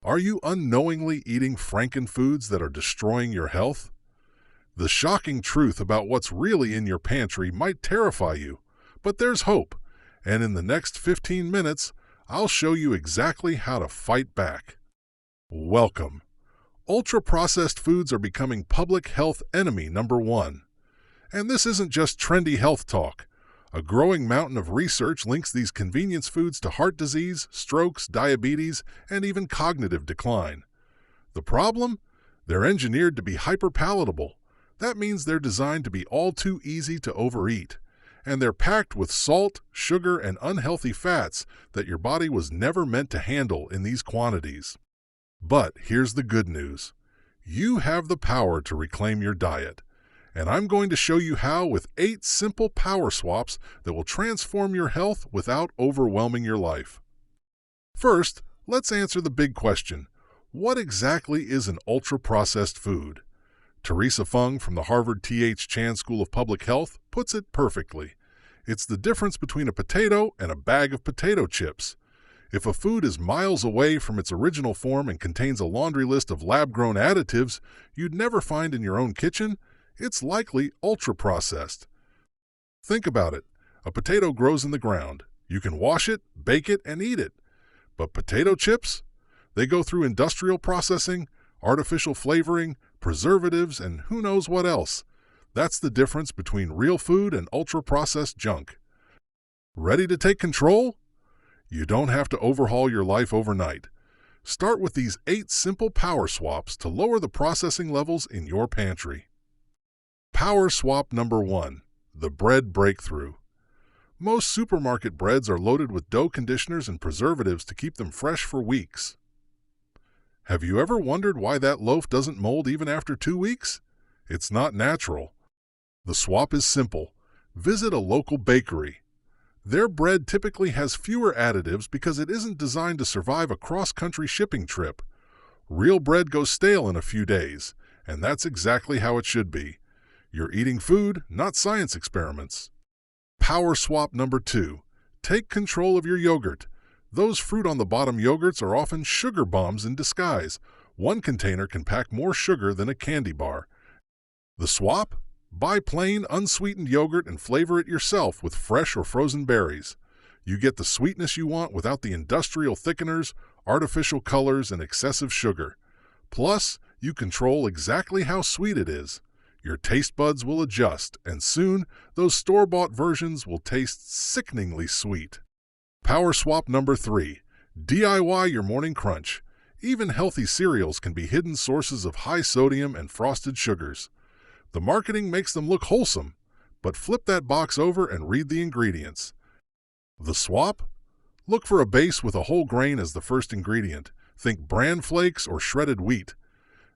Are you unknowingly eating frankenfoods that are destroying your health? The shocking truth about what's really in your pantry might terrify you, but there's hope, and in the next 15 minutes, I'll show you exactly how to fight back. Welcome. Ultra-processed foods are becoming public health enemy number one. And this isn't just trendy health talk. A growing mountain of research links these convenience foods to heart disease, strokes, diabetes, and even cognitive decline. The problem? They're engineered to be hyperpalatable. That means they're designed to be all too easy to overeat. And they're packed with salt, sugar, and unhealthy fats that your body was never meant to handle in these quantities. But here's the good news. You have the power to reclaim your diet. And I'm going to show you how with 8 simple power swaps that will transform your health without overwhelming your life. First, let's answer the big question. What exactly is an ultra-processed food? Teresa Fung from the Harvard T.H. Chan School of Public Health puts it perfectly. It's the difference between a potato and a bag of potato chips. If a food is miles away from its original form and contains a laundry list of lab-grown additives you'd never find in your own kitchen, it's likely ultra-processed. Think about it. A potato grows in the ground. You can wash it, bake it, and eat it. But potato chips? They go through industrial processing, artificial flavoring, preservatives, and who knows what else. That's the difference between real food and ultra-processed junk. Ready to take control? You don't have to overhaul your life overnight. Start with these 8 simple power swaps to lower the processing levels in your pantry. Power swap number 1, the bread breakthrough. Most supermarket breads are loaded with dough conditioners and preservatives to keep them fresh for weeks. Have you ever wondered why that loaf doesn't mold even after 2 weeks? It's not natural. The swap is simple. Visit a local bakery. Their bread typically has fewer additives because it isn't designed to survive a cross-country shipping trip. Real bread goes stale in a few days, and that's exactly how it should be. You're eating food, not science experiments. Power swap number 2. Take control of your yogurt. Those fruit-on-the-bottom yogurts are often sugar bombs in disguise. One container can pack more sugar than a candy bar. The swap? Buy plain, unsweetened yogurt and flavor it yourself with fresh or frozen berries. You get the sweetness you want without the industrial thickeners, artificial colors, and excessive sugar. Plus, you control exactly how sweet it is. Your taste buds will adjust, and soon, those store-bought versions will taste sickeningly sweet. Power swap number 3. DIY your morning crunch. Even healthy cereals can be hidden sources of high sodium and frosted sugars. The marketing makes them look wholesome, but flip that box over and read the ingredients. The swap? Look for a base with a whole grain as the first ingredient. Think bran flakes or shredded wheat.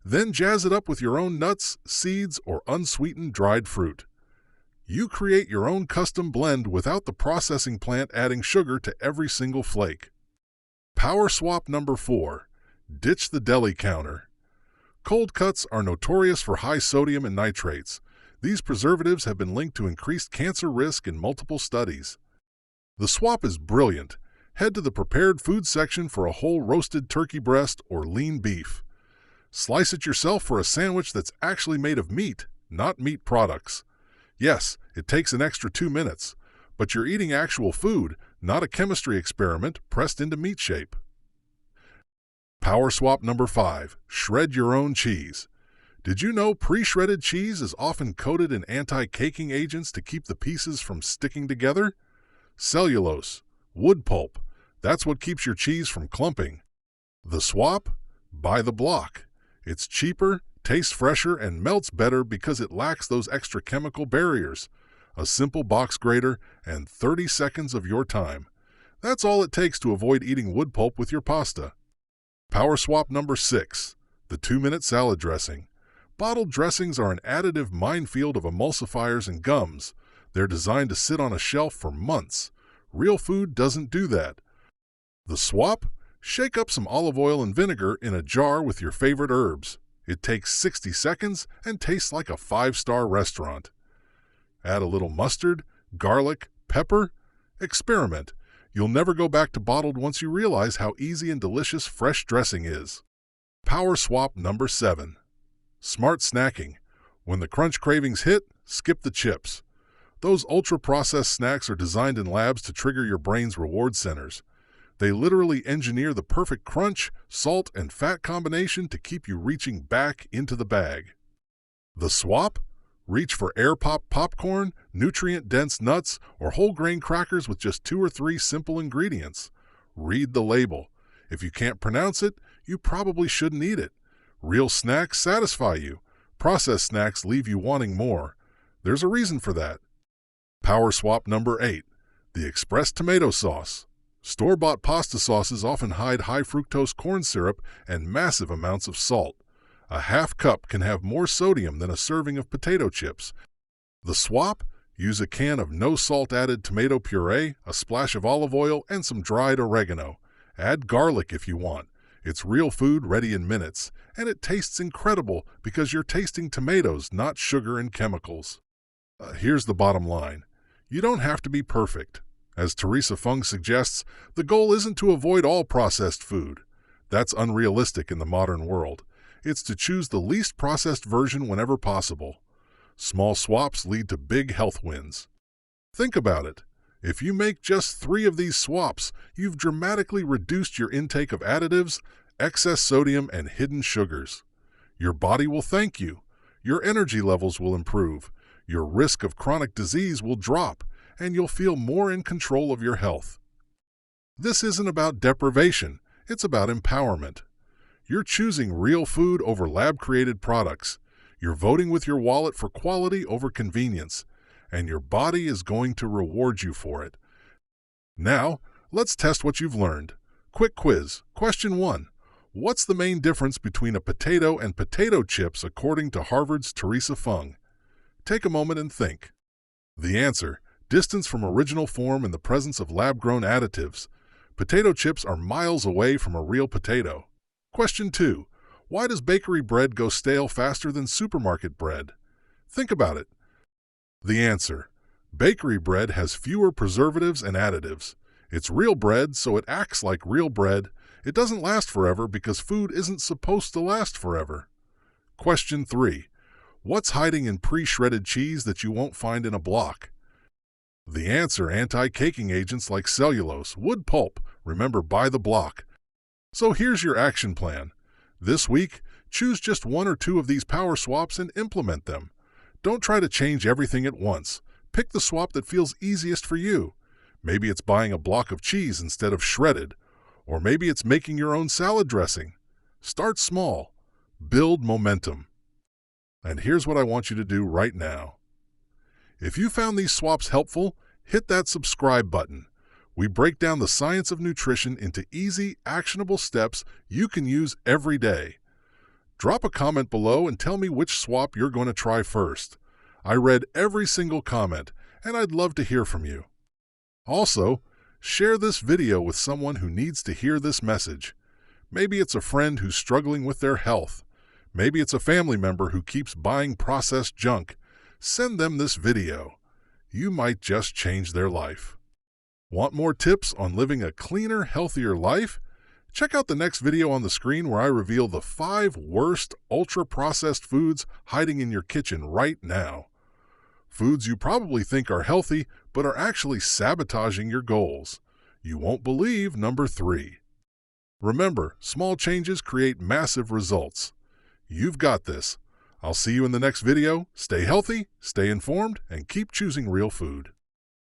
Then jazz it up with your own nuts, seeds, or unsweetened dried fruit. You create your own custom blend without the processing plant adding sugar to every single flake. Power swap number 4. Ditch the deli counter. Cold cuts are notorious for high sodium and nitrates. These preservatives have been linked to increased cancer risk in multiple studies. The swap is brilliant. Head to the prepared food section for a whole roasted turkey breast or lean beef. Slice it yourself for a sandwich that's actually made of meat, not meat products. Yes, it takes an extra 2 minutes, but you're eating actual food, not a chemistry experiment pressed into meat shape. Power swap number 5. Shred your own cheese. Did you know pre-shredded cheese is often coated in anti-caking agents to keep the pieces from sticking together? Cellulose, wood pulp, that's what keeps your cheese from clumping. The swap? Buy the block. It's cheaper, tastes fresher, and melts better because it lacks those extra chemical barriers. A simple box grater and 30 seconds of your time. That's all it takes to avoid eating wood pulp with your pasta. Power swap number 6. The 2-minute salad dressing. Bottled dressings are an additive minefield of emulsifiers and gums. They're designed to sit on a shelf for months. Real food doesn't do that. The swap? Shake up some olive oil and vinegar in a jar with your favorite herbs. It takes 60 seconds and tastes like a 5-star restaurant. Add a little mustard, garlic, pepper. Experiment. You'll never go back to bottled once you realize how easy and delicious fresh dressing is. Power swap number 7. Smart snacking. When the crunch cravings hit, skip the chips. Those ultra-processed snacks are designed in labs to trigger your brain's reward centers. They literally engineer the perfect crunch, salt, and fat combination to keep you reaching back into the bag. The swap? Reach for air pop popcorn, nutrient-dense nuts, or whole grain crackers with just 2 or 3 simple ingredients. Read the label. If you can't pronounce it, you probably shouldn't eat it. Real snacks satisfy you. Processed snacks leave you wanting more. There's a reason for that. Power swap number 8. The express tomato sauce. Store-bought pasta sauces often hide high fructose corn syrup and massive amounts of salt. A half cup can have more sodium than a serving of potato chips. The swap? Use a can of no salt-added tomato puree, a splash of olive oil, and some dried oregano. Add garlic if you want. It's real food ready in minutes, and it tastes incredible because you're tasting tomatoes, not sugar and chemicals. Here's the bottom line. You don't have to be perfect. As Teresa Fung suggests, the goal isn't to avoid all processed food. That's unrealistic in the modern world. It's to choose the least processed version whenever possible. Small swaps lead to big health wins. Think about it. If you make just 3 of these swaps, you've dramatically reduced your intake of additives, excess sodium, and hidden sugars. Your body will thank you. Your energy levels will improve. Your risk of chronic disease will drop, and you'll feel more in control of your health. This isn't about deprivation. It's about empowerment. You're choosing real food over lab-created products. You're voting with your wallet for quality over convenience, and your body is going to reward you for it. Now, let's test what you've learned. Quick quiz. Question 1. What's the main difference between a potato and potato chips according to Harvard's Teresa Fung? Take a moment and think. The answer: distance from original form in the presence of lab-grown additives. Potato chips are miles away from a real potato. Question 2. Why does bakery bread go stale faster than supermarket bread? Think about it. The answer: bakery bread has fewer preservatives and additives. It's real bread, so it acts like real bread. It doesn't last forever because food isn't supposed to last forever. Question 3. What's hiding in pre-shredded cheese that you won't find in a block? The answer: anti-caking agents like cellulose, wood pulp. Remember, buy the block. So here's your action plan. This week, choose just 1 or 2 of these power swaps and implement them. Don't try to change everything at once. Pick the swap that feels easiest for you. Maybe it's buying a block of cheese instead of shredded. Or maybe it's making your own salad dressing. Start small. Build momentum. And here's what I want you to do right now. If you found these swaps helpful, hit that subscribe button. We break down the science of nutrition into easy, actionable steps you can use every day. Drop a comment below and tell me which swap you're going to try first. I read every single comment, and I'd love to hear from you. Also, share this video with someone who needs to hear this message. Maybe it's a friend who's struggling with their health. Maybe it's a family member who keeps buying processed junk. Send them this video. You might just change their life. Want more tips on living a cleaner, healthier life? Check out the next video on the screen where I reveal the 5 worst ultra-processed foods hiding in your kitchen right now. Foods you probably think are healthy, but are actually sabotaging your goals. You won't believe number 3. Remember, small changes create massive results. You've got this. I'll see you in the next video. Stay healthy, stay informed, and keep choosing real food.